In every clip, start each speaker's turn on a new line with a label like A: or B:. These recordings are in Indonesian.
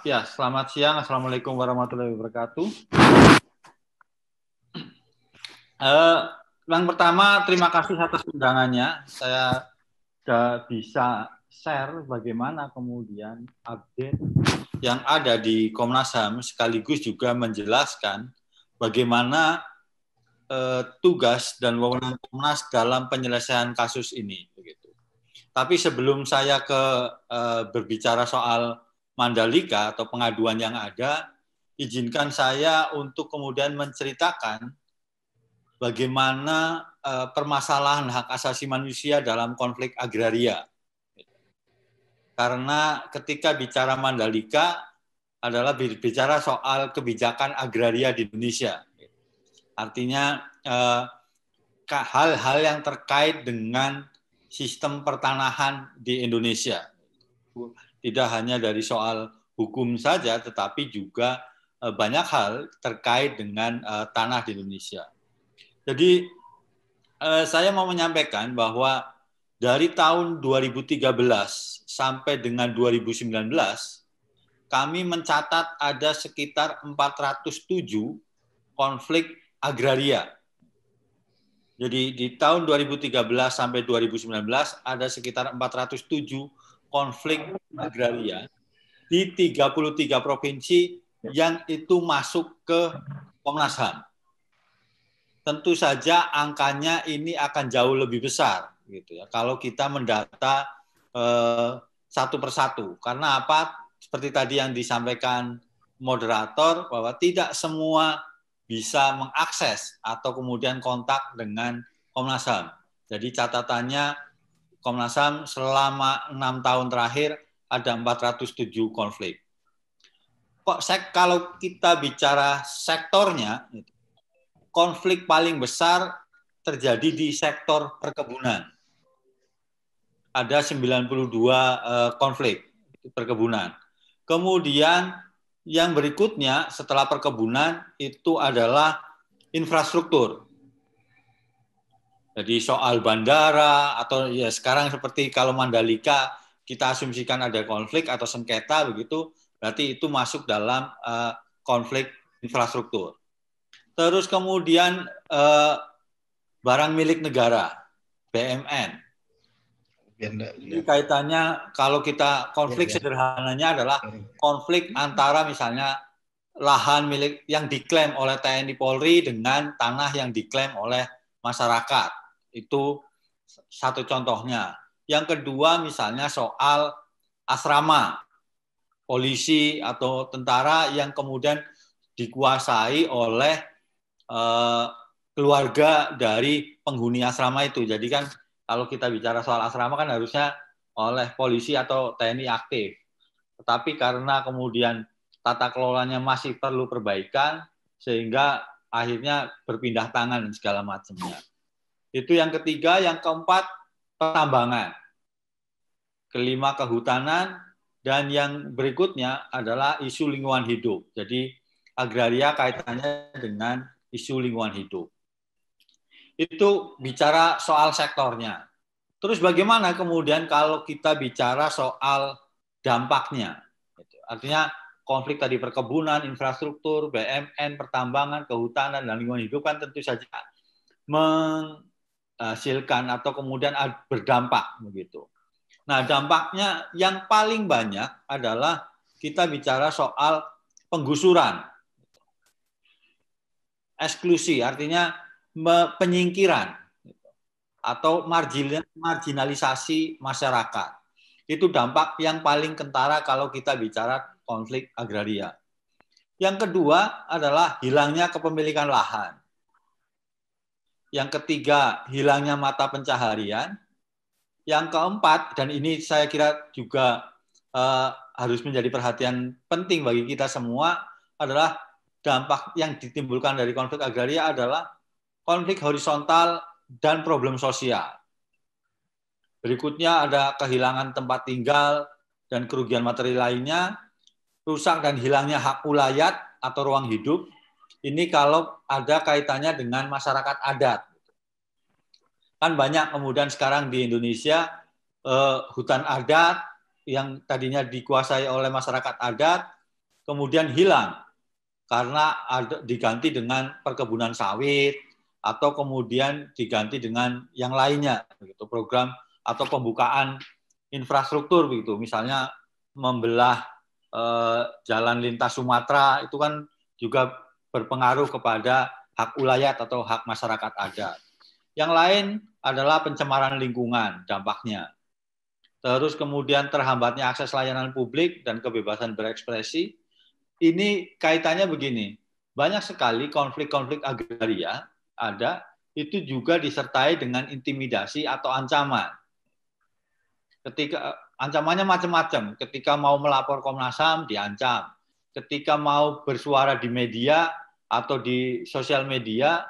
A: Ya, selamat siang. Assalamualaikum warahmatullahi wabarakatuh. Yang pertama, terima kasih atas undangannya. Saya sudah bisa share bagaimana kemudian update yang ada di Komnas HAM, sekaligus juga menjelaskan bagaimana tugas dan wewenang Komnas dalam penyelesaian kasus ini. Begitu. Tapi sebelum saya berbicara soal Mandalika atau pengaduan yang ada, izinkan saya untuk kemudian menceritakan bagaimana permasalahan hak asasi manusia dalam konflik agraria. Karena ketika bicara Mandalika adalah bicara soal kebijakan agraria di Indonesia. Artinya hal-hal yang terkait dengan sistem pertanahan di Indonesia. Tidak hanya dari soal hukum saja, tetapi juga banyak hal terkait dengan tanah di Indonesia. Jadi saya mau menyampaikan bahwa dari tahun 2013 sampai dengan 2019, kami mencatat ada sekitar 407 konflik agraria. Jadi di tahun 2013 sampai 2019 ada sekitar 407 konflik agraria di 33 provinsi yang itu masuk ke Komnas HAM. Tentu saja angkanya ini akan jauh lebih besar gitu ya kalau kita mendata satu persatu. Karena apa? Seperti tadi yang disampaikan moderator bahwa tidak semua bisa mengakses atau kemudian kontak dengan Komnas HAM. Jadi catatannya Komnas HAM selama 6 tahun terakhir ada 407 konflik. Kok kalau kita bicara sektornya, konflik paling besar terjadi di sektor perkebunan. Ada 92 konflik perkebunan. Kemudian yang berikutnya setelah perkebunan itu adalah infrastruktur. Jadi soal bandara atau ya sekarang seperti kalau Mandalika kita asumsikan ada konflik atau sengketa begitu, berarti itu masuk dalam konflik infrastruktur. Terus kemudian barang milik negara, BMN. Ini kaitannya kalau kita konflik sederhananya adalah konflik antara misalnya lahan milik yang diklaim oleh TNI Polri dengan tanah yang diklaim oleh masyarakat. Itu satu contohnya. Yang kedua misalnya soal asrama polisi atau tentara yang kemudian dikuasai oleh keluarga dari penghuni asrama itu. Jadi kan kalau kita bicara soal asrama kan harusnya oleh polisi atau TNI aktif. Tetapi karena kemudian tata kelolanya masih perlu perbaikan, sehingga akhirnya berpindah tangan dan segala macamnya. Itu yang ketiga. Yang keempat, pertambangan. Kelima, kehutanan. Dan yang berikutnya adalah isu lingkungan hidup. Jadi agraria kaitannya dengan isu lingkungan hidup. Itu bicara soal sektornya. Terus bagaimana kemudian kalau kita bicara soal dampaknya? Artinya konflik tadi perkebunan, infrastruktur, BMN, pertambangan, kehutanan, dan lingkungan hidup kan tentu saja menghasilkan atau kemudian berdampak begitu. Nah, dampaknya yang paling banyak adalah kita bicara soal penggusuran, eksklusi, artinya penyingkiran atau marginalisasi masyarakat. Itu dampak yang paling kentara kalau kita bicara konflik agraria. Yang kedua adalah hilangnya kepemilikan lahan. Yang ketiga, hilangnya mata pencaharian. Yang keempat, dan ini saya kira juga harus menjadi perhatian penting bagi kita semua, adalah dampak yang ditimbulkan dari konflik agraria adalah konflik horizontal dan problem sosial. Berikutnya ada kehilangan tempat tinggal dan kerugian materi lainnya, rusak dan hilangnya hak ulayat atau ruang hidup. Ini kalau ada kaitannya dengan masyarakat adat. Kan banyak kemudian sekarang di Indonesia hutan adat yang tadinya dikuasai oleh masyarakat adat kemudian hilang karena diganti dengan perkebunan sawit atau kemudian diganti dengan yang lainnya, begitu, program atau pembukaan infrastruktur begitu, misalnya membelah jalan lintas Sumatera itu kan juga berpengaruh kepada hak ulayat atau hak masyarakat adat. Yang lain adalah pencemaran lingkungan dampaknya. Terus kemudian terhambatnya akses layanan publik dan kebebasan berekspresi. Ini kaitannya begini, banyak sekali konflik-konflik agraria ada, itu juga disertai dengan intimidasi atau ancaman. Ketika ancamannya macam-macam, ketika mau melapor Komnas HAM diancam, ketika mau bersuara di media atau di sosial media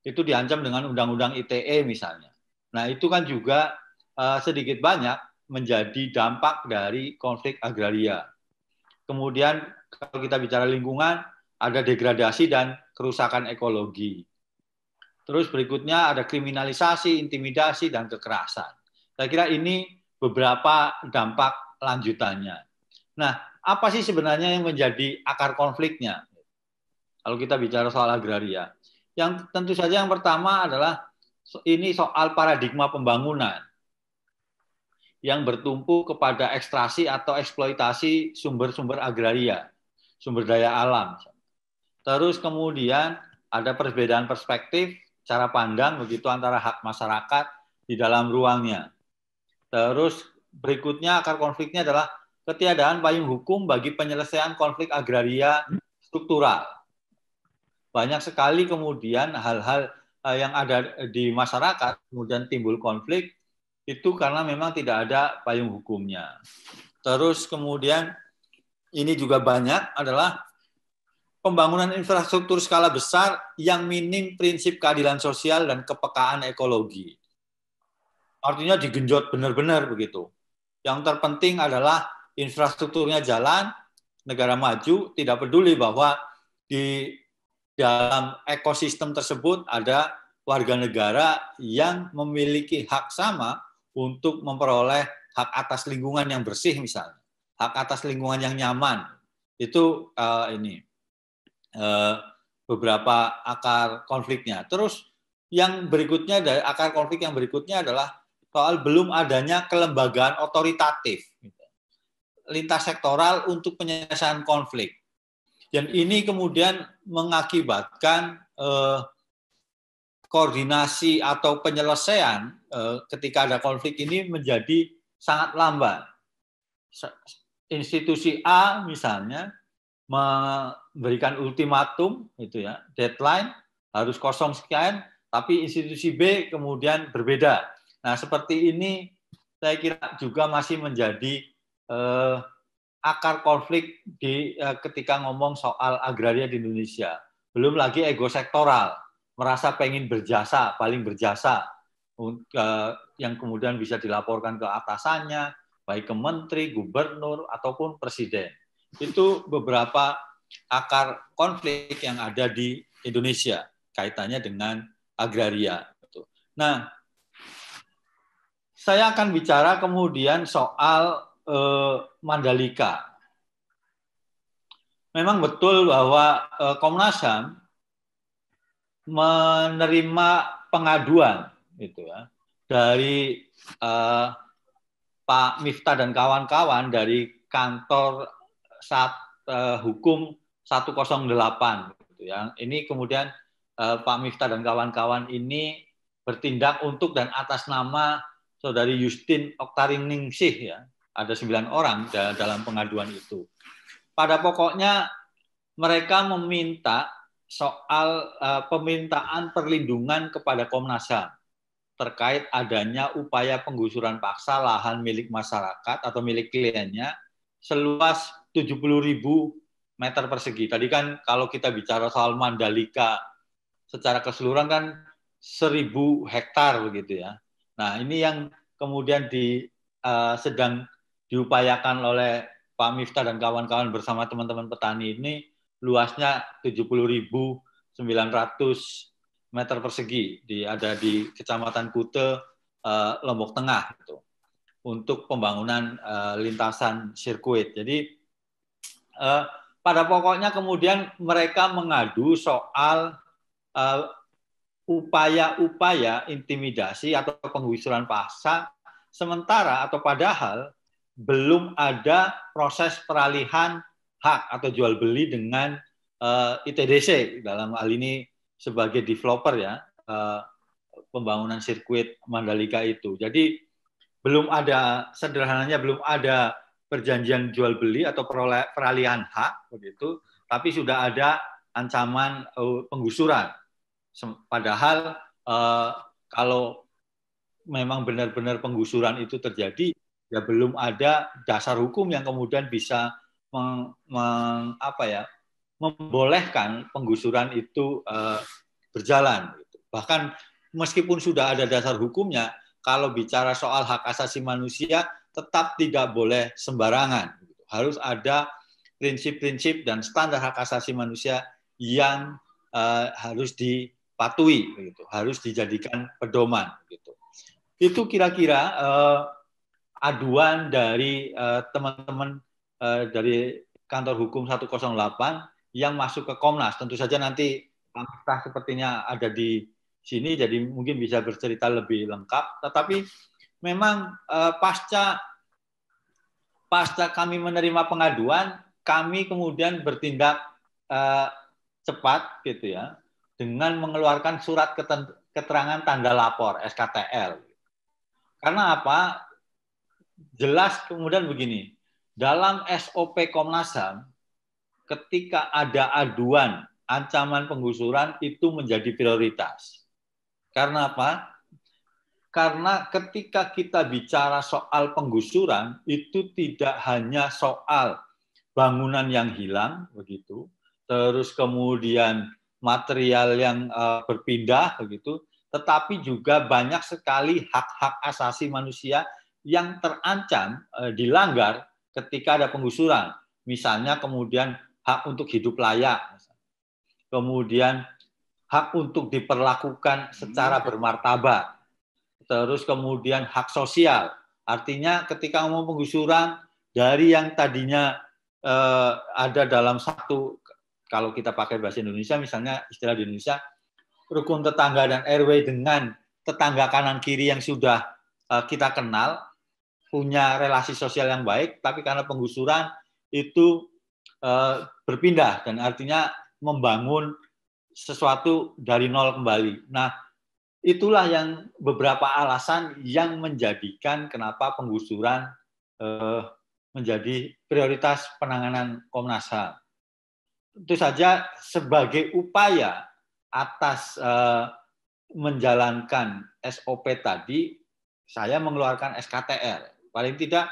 A: itu diancam dengan undang-undang ITE misalnya. Nah itu kan juga sedikit banyak menjadi dampak dari konflik agraria. Kemudian kalau kita bicara lingkungan, ada degradasi dan kerusakan ekologi. Terus berikutnya ada kriminalisasi, intimidasi, dan kekerasan. Saya kira ini beberapa dampak lanjutannya. Nah, apa sih sebenarnya yang menjadi akar konfliknya? Kalau kita bicara soal agraria. Yang tentu saja yang pertama adalah ini soal paradigma pembangunan yang bertumpu kepada ekstraksi atau eksploitasi sumber-sumber agraria, sumber daya alam. Terus kemudian ada perbedaan perspektif, cara pandang begitu antara hak masyarakat di dalam ruangnya. Terus berikutnya akar konfliknya adalah ketiadaan payung hukum bagi penyelesaian konflik agraria struktural. Banyak sekali kemudian hal-hal yang ada di masyarakat kemudian timbul konflik itu karena memang tidak ada payung hukumnya. Terus kemudian ini juga banyak adalah pembangunan infrastruktur skala besar yang minim prinsip keadilan sosial dan kepekaan ekologi. Artinya digenjot benar-benar begitu. Yang terpenting adalah infrastrukturnya jalan, negara maju tidak peduli bahwa di dalam ekosistem tersebut ada warga negara yang memiliki hak sama untuk memperoleh hak atas lingkungan yang bersih misalnya, hak atas lingkungan yang nyaman. Itu beberapa akar konfliknya. Terus yang berikutnya dari akar konflik yang berikutnya adalah soal belum adanya kelembagaan otoritatif lintas sektoral untuk penyelesaian konflik. Dan ini kemudian mengakibatkan koordinasi atau penyelesaian ketika ada konflik ini menjadi sangat lambat. Institusi A misalnya memberikan ultimatum itu ya, deadline harus kosong sekian, tapi institusi B kemudian berbeda. Nah, seperti ini saya kira juga masih menjadi akar konflik ketika ngomong soal agraria di Indonesia. Belum lagi ego sektoral, merasa pengen berjasa, paling berjasa, yang kemudian bisa dilaporkan ke atasannya, baik ke menteri, gubernur, ataupun presiden. Itu beberapa akar konflik yang ada di Indonesia, kaitannya dengan agraria. Nah, saya akan bicara kemudian soal Mandalika. Memang betul bahwa Komnas HAM menerima pengaduan gitu ya dari Pak Miftah dan kawan-kawan dari kantor hukum 108 gitu ya. Ini kemudian Pak Miftah dan kawan-kawan ini bertindak untuk dan atas nama Saudari Justin Oktaringningsih ya. Ada 9 orang dalam pengaduan itu. Pada pokoknya mereka meminta soal permintaan perlindungan kepada Komnas HAM terkait adanya upaya penggusuran paksa lahan milik masyarakat atau milik kliennya seluas 70.000 meter persegi. Tadi kan kalau kita bicara soal Mandalika secara keseluruhan kan 1.000 hektar begitu ya. Nah ini yang kemudian sedang diupayakan oleh Pak Miftah dan kawan-kawan bersama teman-teman petani ini luasnya 70.900 meter persegi ada di Kecamatan Kute, Lombok Tengah. Gitu. untuk pembangunan lintasan sirkuit. Jadi pada pokoknya kemudian mereka mengadu soal upaya-upaya intimidasi atau penggusuran paksa, sementara atau padahal belum ada proses peralihan hak atau jual beli dengan ITDC dalam hal ini sebagai developer ya, pembangunan sirkuit Mandalika itu. Jadi belum ada, sederhananya belum ada perjanjian jual beli atau peralihan hak begitu, tapi sudah ada ancaman penggusuran. Padahal kalau memang benar-benar penggusuran itu terjadi, ya belum ada dasar hukum yang kemudian bisa membolehkan penggusuran itu berjalan. Bahkan meskipun sudah ada dasar hukumnya, kalau bicara soal hak asasi manusia tetap tidak boleh sembarangan. Harus ada prinsip-prinsip dan standar hak asasi manusia yang harus dipatuhi, harus dijadikan pedoman. Itu kira-kira aduan dari teman-teman dari kantor hukum 108 yang masuk ke Komnas. Tentu saja nanti Pak sepertinya ada di sini, jadi mungkin bisa bercerita lebih lengkap. Tetapi memang pasca kami menerima pengaduan, kami kemudian bertindak cepat gitu ya, dengan mengeluarkan surat keterangan tanda lapor (SKTL). Karena apa? Jelas kemudian begini, dalam SOP Komnas HAM, ketika ada aduan ancaman penggusuran itu menjadi prioritas. Karena apa? Karena ketika kita bicara soal penggusuran, itu tidak hanya soal bangunan yang hilang, begitu, terus kemudian material yang berpindah, begitu, tetapi juga banyak sekali hak-hak asasi manusia yang terancam dilanggar ketika ada penggusuran. Misalnya kemudian hak untuk hidup layak, kemudian hak untuk diperlakukan secara bermartabat, terus kemudian hak sosial. Artinya ketika ngomong penggusuran, dari yang tadinya ada dalam satu, kalau kita pakai bahasa Indonesia, misalnya istilah di Indonesia, rukun tetangga dan RW dengan tetangga kanan kiri yang sudah kita kenal, punya relasi sosial yang baik, tapi karena penggusuran itu berpindah, dan artinya membangun sesuatu dari nol kembali. Nah, itulah yang beberapa alasan yang menjadikan kenapa penggusuran menjadi prioritas penanganan Komnas HAM. Tentu saja sebagai upaya atas menjalankan SOP tadi, saya mengeluarkan SKTL. Paling tidak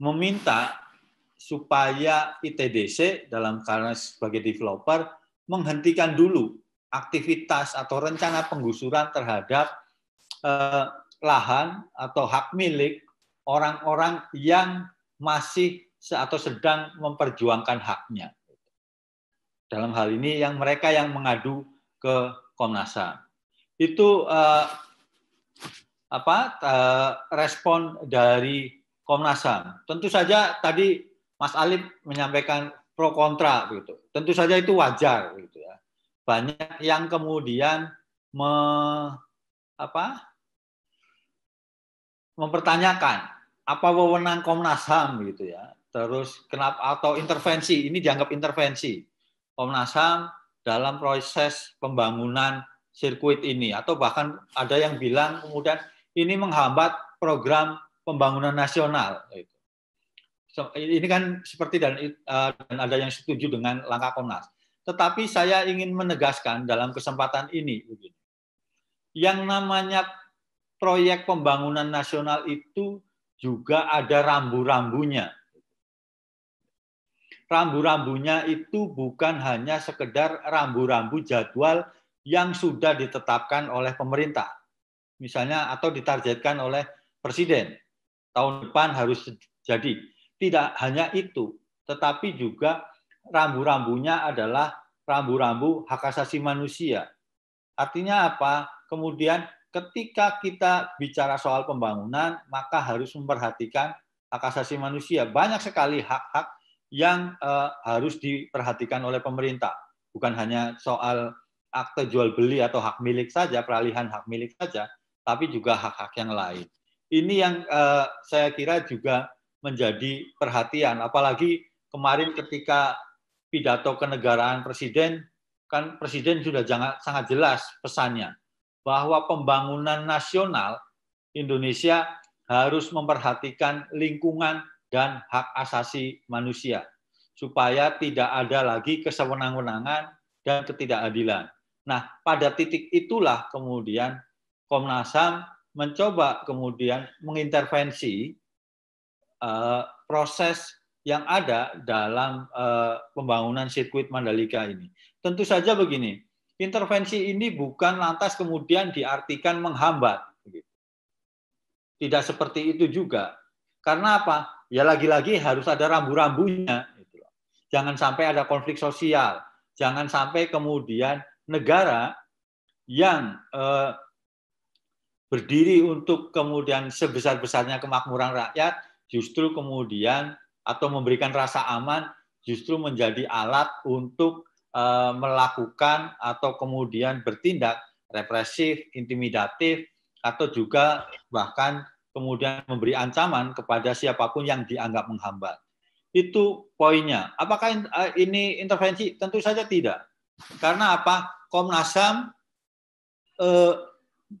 A: meminta supaya ITDC dalam karena sebagai developer menghentikan dulu aktivitas atau rencana penggusuran terhadap lahan atau hak milik orang-orang yang masih atau sedang memperjuangkan haknya. Dalam hal ini yang mereka yang mengadu ke Komnas HAM. Itu respon dari Komnas HAM. Tentu saja tadi Mas Alif menyampaikan pro kontra gitu. Tentu saja itu wajar gitu ya. Banyak yang kemudian mempertanyakan apa wewenang Komnas HAM gitu ya. Terus kenapa atau intervensi, ini dianggap intervensi Komnas HAM dalam proses pembangunan sirkuit ini, atau bahkan ada yang bilang kemudian ini menghambat program pembangunan nasional gitu. Ini kan seperti dan ada yang setuju dengan langkah Komnas. Tetapi saya ingin menegaskan dalam kesempatan ini, yang namanya proyek pembangunan nasional itu juga ada rambu-rambunya. Rambu-rambunya itu bukan hanya sekedar rambu-rambu jadwal yang sudah ditetapkan oleh pemerintah, misalnya atau ditargetkan oleh Presiden. Tahun depan harus jadi. Tidak hanya itu, tetapi juga rambu-rambunya adalah rambu-rambu hak asasi manusia. Artinya apa? Kemudian ketika kita bicara soal pembangunan, maka harus memperhatikan hak asasi manusia. Banyak sekali hak-hak yang harus diperhatikan oleh pemerintah. Bukan hanya soal akte jual beli atau hak milik saja, peralihan hak milik saja, tapi juga hak-hak yang lain. Ini yang saya kira juga menjadi perhatian, apalagi kemarin ketika pidato kenegaraan Presiden, kan Presiden sudah sangat jelas pesannya, bahwa pembangunan nasional Indonesia harus memperhatikan lingkungan dan hak asasi manusia, supaya tidak ada lagi kesewenang-wenangan dan ketidakadilan. Nah, pada titik itulah kemudian Komnas HAM mencoba kemudian mengintervensi proses yang ada dalam pembangunan sirkuit Mandalika ini. Tentu saja begini, intervensi ini bukan lantas kemudian diartikan menghambat. Tidak seperti itu juga. Karena apa? Ya lagi-lagi harus ada rambu-rambunya. Jangan sampai ada konflik sosial. Jangan sampai kemudian negara yang berdiri untuk kemudian sebesar-besarnya kemakmuran rakyat, justru kemudian atau memberikan rasa aman, justru menjadi alat untuk melakukan atau kemudian bertindak represif, intimidatif, atau juga bahkan kemudian memberi ancaman kepada siapapun yang dianggap menghambat. Itu poinnya. Apakah ini intervensi? Tentu saja tidak. Karena apa? Komnas HAM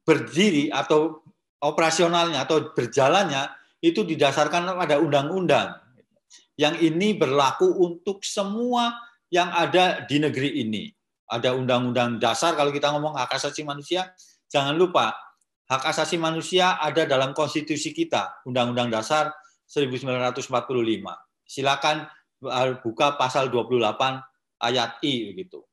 A: berdiri atau operasionalnya atau berjalannya itu didasarkan pada undang-undang. Yang ini berlaku untuk semua yang ada di negeri ini. Ada undang-undang dasar, kalau kita ngomong hak asasi manusia, jangan lupa hak asasi manusia ada dalam konstitusi kita, Undang-Undang Dasar 1945. Silakan buka pasal 28 ayat I begitu.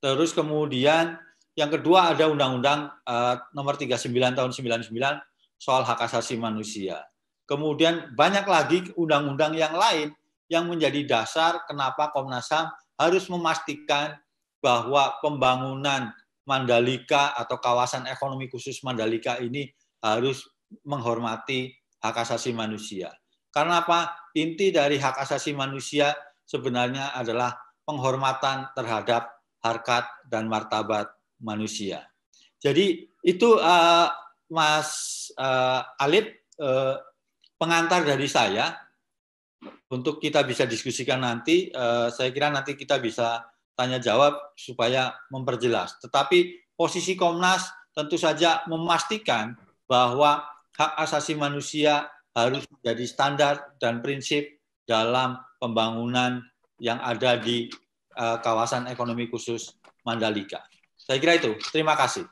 A: Terus kemudian yang kedua ada Undang-Undang nomor 39 tahun 99 soal hak asasi manusia. Kemudian banyak lagi undang-undang yang lain yang menjadi dasar kenapa Komnas HAM harus memastikan bahwa pembangunan Mandalika atau kawasan ekonomi khusus Mandalika ini harus menghormati hak asasi manusia. Karena apa? Inti dari hak asasi manusia sebenarnya adalah penghormatan terhadap harkat dan martabat manusia. Jadi itu Mas Alip, pengantar dari saya untuk kita bisa diskusikan nanti. Saya kira nanti kita bisa tanya jawab supaya memperjelas. Tetapi posisi Komnas tentu saja memastikan bahwa hak asasi manusia harus menjadi standar dan prinsip dalam pembangunan yang ada di kawasan ekonomi khusus Mandalika. Saya kira itu. Terima kasih.